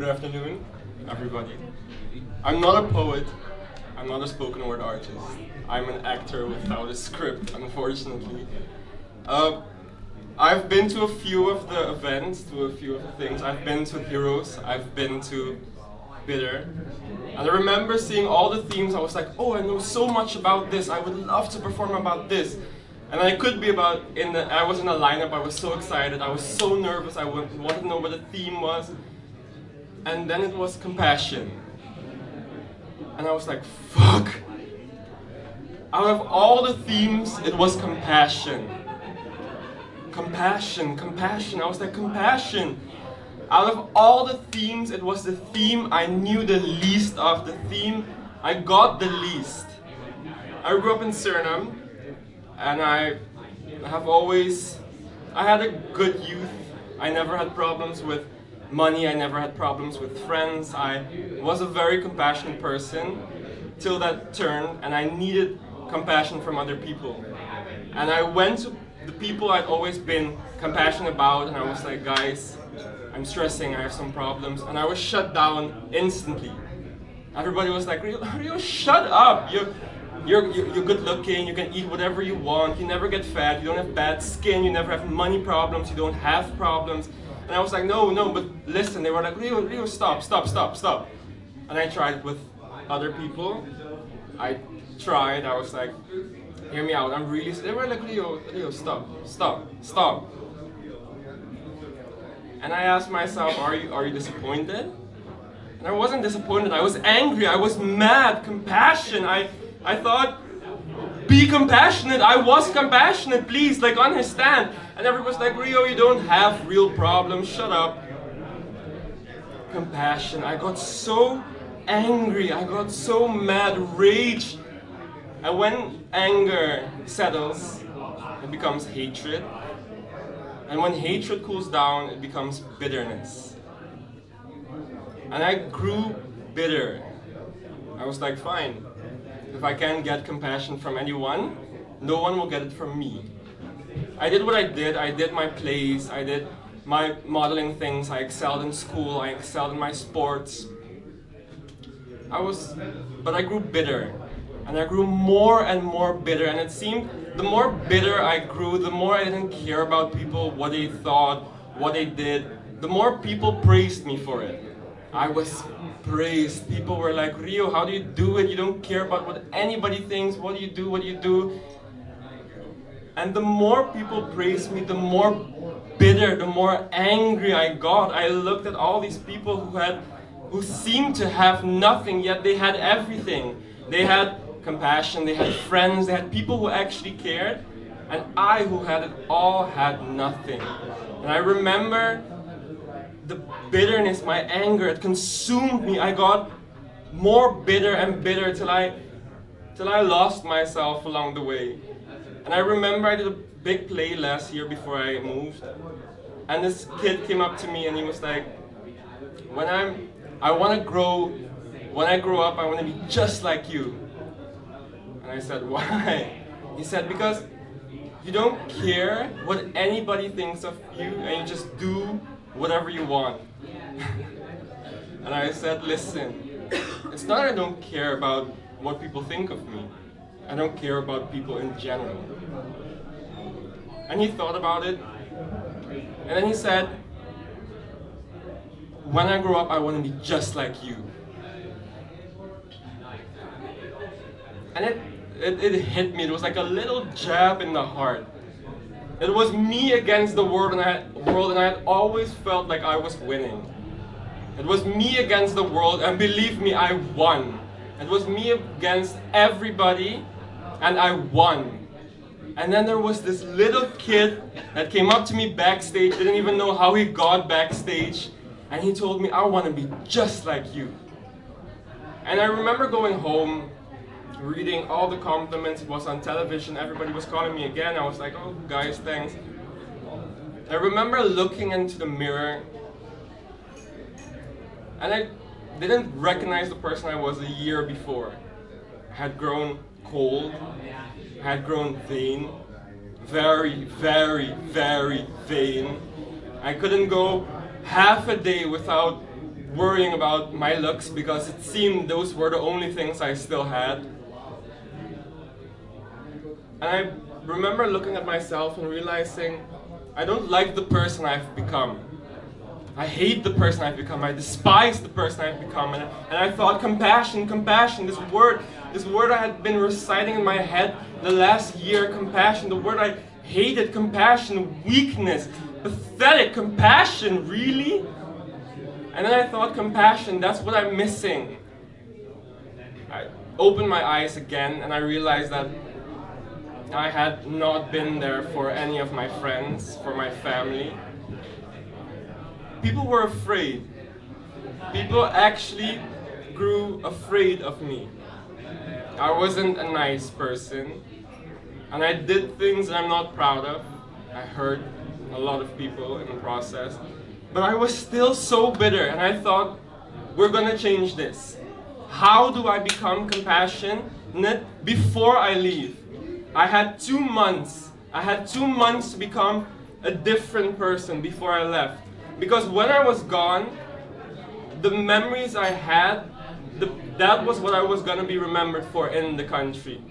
Good afternoon, everybody. I'm not a poet. I'm not a spoken word artist. I'm an actor without a script, unfortunately. I've been to a few of the events, to a few of the things. I've been to Heroes. I've been to Bitter. And I remember seeing all the themes. I was like, oh, I know so much about this. I would love to perform about this. And I could be I was in a lineup. I was so excited. I was so nervous. I wanted to know what the theme was. And then it was compassion. And I was like, fuck. Out of all the themes, it was compassion. Compassion, compassion. I was like, compassion. Out of all the themes, it was the theme I knew the least of. The theme I got the least. I grew up in Suriname, and I had a good youth. I never had problems with money, I never had problems with friends. I was a very compassionate person till that turn, and I needed compassion from other people. And I went to the people I'd always been compassionate about, and I was like, guys, I'm stressing, I have some problems, and I was shut down instantly. Everybody was like, Rio, shut up! You're good looking, you can eat whatever you want, you never get fat, you don't have bad skin, you never have money problems, you don't have problems. And I was like, no, but listen. They were like, Rio, stop. And I tried with other people. I was like, hear me out, they were like, Rio, stop. And I asked myself, are you disappointed? And I wasn't disappointed, I was angry, I was mad, compassion. I thought, be compassionate. I was compassionate, please, like understand. And everyone was like, Rio, you don't have real problems, shut up. Compassion. I got so angry, I got so mad, rage. And when anger settles, it becomes hatred. And when hatred cools down, it becomes bitterness. And I grew bitter. I was like, fine. If I can't get compassion from anyone, no one will get it from me. I did what I did my plays, I did my modeling things, I excelled in school, I excelled in my sports. But I grew bitter. And I grew more and more bitter, and it seemed the more bitter I grew, the more I didn't care about people, what they thought, what they did, the more people praised me for it. I was praised. People were like, Rio, how do you do it? You don't care about what anybody thinks. What do you do? And the more people praised me, the more bitter, the more angry I got. I looked at all these people who seemed to have nothing, yet they had everything. They had compassion, they had friends, they had people who actually cared. And I, who had it all, had nothing. And I remember the bitterness, my anger, it consumed me. I got more bitter and bitter till I lost myself along the way. And I remember I did a big play last year before I moved. And this kid came up to me and he was like, when I grow up, I want to be just like you. And I said, why? He said, because you don't care what anybody thinks of you and you just do whatever you want. And I said, listen, it's not that I don't care about what people think of me. I don't care about people in general. And he thought about it, and then he said, when I grow up, I want to be just like you. And it hit me. It was like a little jab in the heart. It was me against the world, and I had always felt like I was winning. It was me against the world, and believe me, I won. It was me against everybody, and I won. And then there was this little kid that came up to me backstage, didn't even know how he got backstage, and he told me, I want to be just like you. And I remember going home, reading all the compliments. It was on television, everybody was calling me again. I was like, oh guys, thanks. I remember looking into the mirror, and I didn't recognize the person I was a year before. I had grown cold, I had grown vain, very, very vain. I couldn't go half a day without worrying about my looks because it seemed those were the only things I still had. And I remember looking at myself and realizing I don't like the person I've become. I hate the person I've become. I despise the person I've become. And I thought, compassion, compassion, this word I had been reciting in my head the last year, compassion, the word I hated, compassion, weakness, pathetic, compassion, really? And then I thought, compassion, that's what I'm missing. I opened my eyes again and I realized that I had not been there for any of my friends, for my family. People were afraid. People actually grew afraid of me. I wasn't a nice person, and I did things that I'm not proud of. I hurt a lot of people in the process, but I was still so bitter, and I thought, we're gonna change this. How do I become compassionate before I leave? I had 2 months. I had 2 months to become a different person before I left. Because when I was gone, the memories I had, that was what I was going to be remembered for in the country.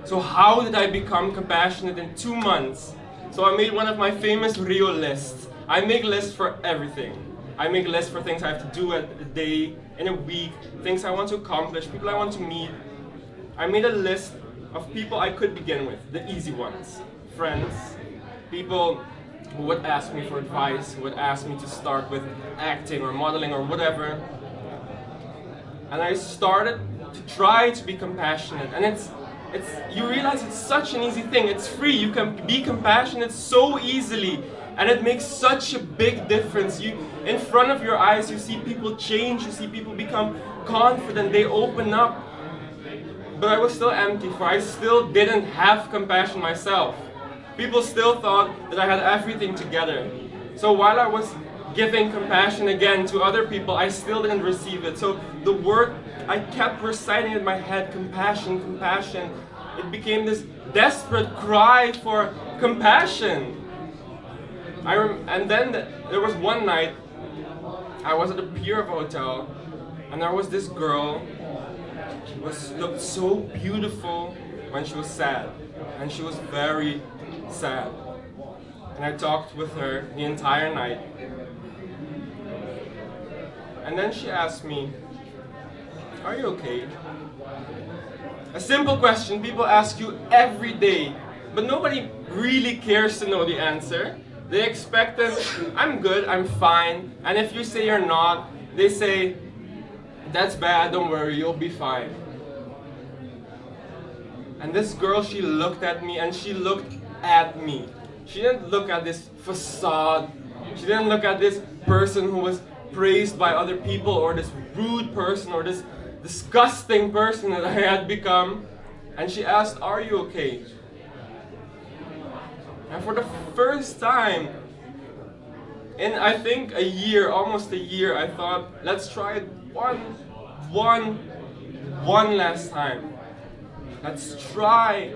So how did I become compassionate in 2 months? So I made one of my famous Rio lists. I make lists for everything. I make lists for things I have to do a day, in a week, things I want to accomplish, people I want to meet. I made a list of people I could begin with, the easy ones. Friends, people who would ask me for advice, who would ask me to start with acting or modeling or whatever. And I started to try to be compassionate. And you realize it's such an easy thing. It's free. You can be compassionate so easily. And it makes such a big difference. In front of your eyes, you see people change. You see people become confident. They open up. But I was still empty, for I still didn't have compassion myself. People still thought that I had everything together. So while I was giving compassion again to other people, I still didn't receive it. So the word, I kept reciting in my head, compassion, compassion. It became this desperate cry for compassion. And then there was one night, I was at the pier of a hotel, and there was this girl. She looked so beautiful when she was sad, and she was very sad. And I talked with her the entire night. And then she asked me, "Are you okay?" A simple question people ask you every day, but nobody really cares to know the answer. They expect that, "I'm good, I'm fine." And if you say you're not, they say, "That's bad, don't worry, you'll be fine." And this girl, she looked at me and she looked at me. She didn't look at this facade. She didn't look at this person who was praised by other people, or this rude person, or this disgusting person that I had become. And she asked, "Are you okay?" And for the first time in, I think, a year, almost a year, I thought, let's try it one last time. Let's try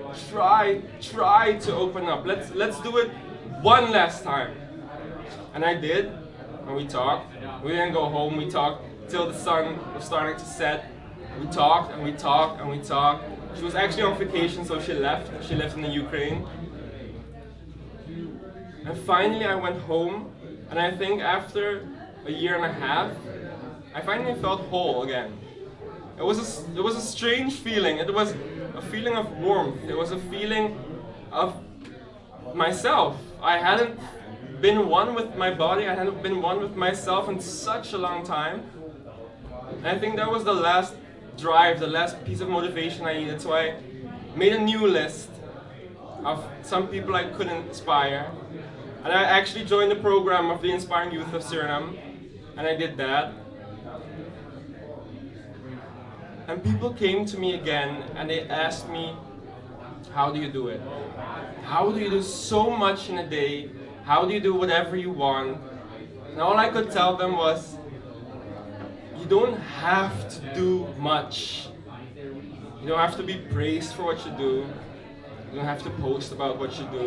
to open up. Let's do it one last time. And I did, and we talked. We didn't go home, we talked till the sun was starting to set. We talked and we talked and we talked. She was actually on vacation, so she left. She lived in the Ukraine. And finally I went home, and I think after a year and a half, I finally felt whole again. It was a strange feeling. It was a feeling of warmth. It was a feeling of myself. I hadn't been one with my body. I hadn't been one with myself in such a long time. And I think that was the last drive, the last piece of motivation I needed. So I made a new list of some people I could inspire. And I actually joined the program of the Inspiring Youth of Suriname. And I did that. And people came to me again and they asked me, "How do you do it? How do you do so much in a day? How do you do whatever you want?" And all I could tell them was, you don't have to do much. You don't have to be praised for what you do. You don't have to post about what you do.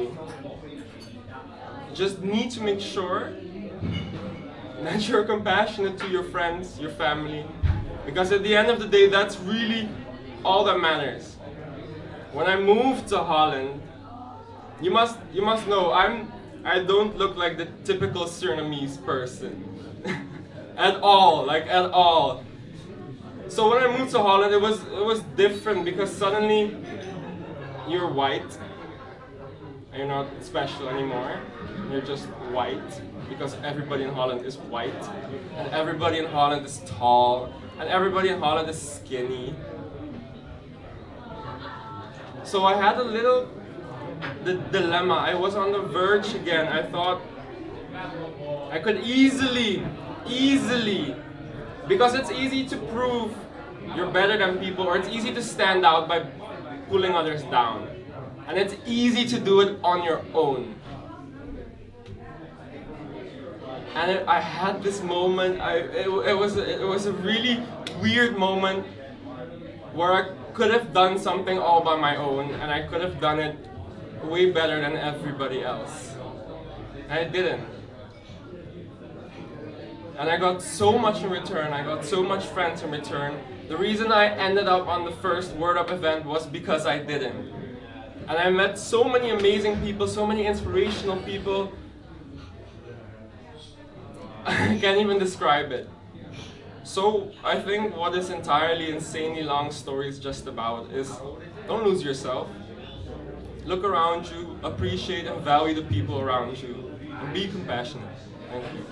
You just need to make sure that you're compassionate to your friends, your family. Because at the end of the day, that's really all that matters. When I moved to Holland, you must know I don't look like the typical Surinamese person. At all, like at all. So when I moved to Holland, it was different because suddenly you're white. And you're not special anymore. You're just white because everybody in Holland is white, and everybody in Holland is tall, and everybody in Holland is skinny. So I had a little dilemma. I was on the verge again. I thought I could easily, because it's easy to prove you're better than people, or it's easy to stand out by pulling others down. And it's easy to do it on your own. And I had this moment, it was a really weird moment where I could have done something all by my own, and I could have done it way better than everybody else. And I didn't. And I got so much in return, I got so much friends in return. The reason I ended up on the first Word Up event was because I didn't. And I met so many amazing people, so many inspirational people. I can't even describe it. So I think what this entirely insanely long story is just about is don't lose yourself. Look around you, appreciate and value the people around you, and be compassionate. Thank you.